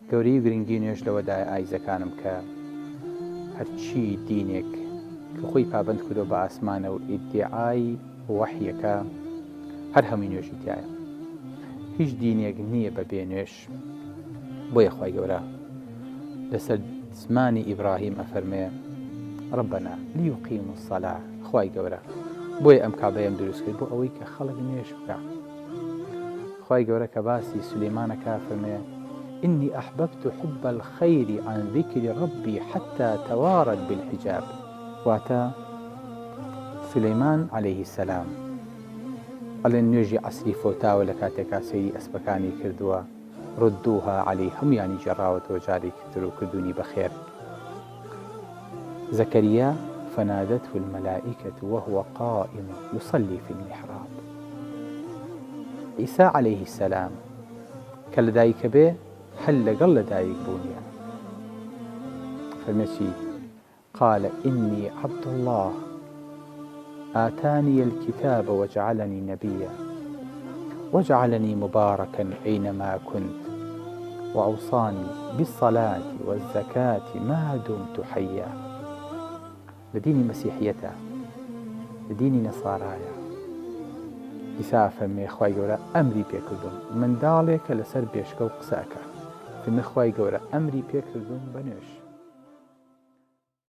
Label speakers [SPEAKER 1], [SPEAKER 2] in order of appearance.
[SPEAKER 1] گەورەی و گرنگی نوێژ لەوەدای ئایزەکانم کە هەرچی دینێک کە خۆی پابند کردو بە ئاسمانە و ئیدعای وەحیەکە هەر هەمووی نوێژی تایە. هیچ دینێک نییە بە بێ نوێژ. بۆیە خوای گەورە لەسەر زمانی ئیبراهیم ئەفەرمێ ربنا ليقيموا الصلاة. خوای گەورە بۆیە ئەم کابەیەم دروست کرد بۆ ئەوەی کە خەڵک نوێژ بکە. خوای گەورە کە باسی سولەیمانەکە فەرمێ إني أحببت حب الخير عن ذكر ربي حتى توارد بالحجاب. واتە سولەیمان عليه السلام ئەڵێن نوێژی عەسری فۆتاوە لە کاتێکا سەیری ئەسپەکانی کردووە ردوها عليه هەمویانی جێڕاوەتەوە جارێکی تر و کردوونی بەخێر. زكريا فنادته الملائكة وهو قائم يصلي في المحراب. عيسى عليه السلام کە لەدایکە بێ هەل لەگەڵ لەدایک بوونیە فەرمێکی قال إني عبد الله آتاني الكتاب وجعلني نبيا وجعلني مباركا أينما كنت وأوصاني بالصلاة والزكاة ما دمت حيا. لديني مسيحيته لديني نصارايا. عیسا فەرمێ خوای گەورە ئەمری پێکردوم منداڵێکە لەسەر بێشکە و قسەکە فەرمێ خوای گەورە ئەمری پێکردوم بە نوێژ.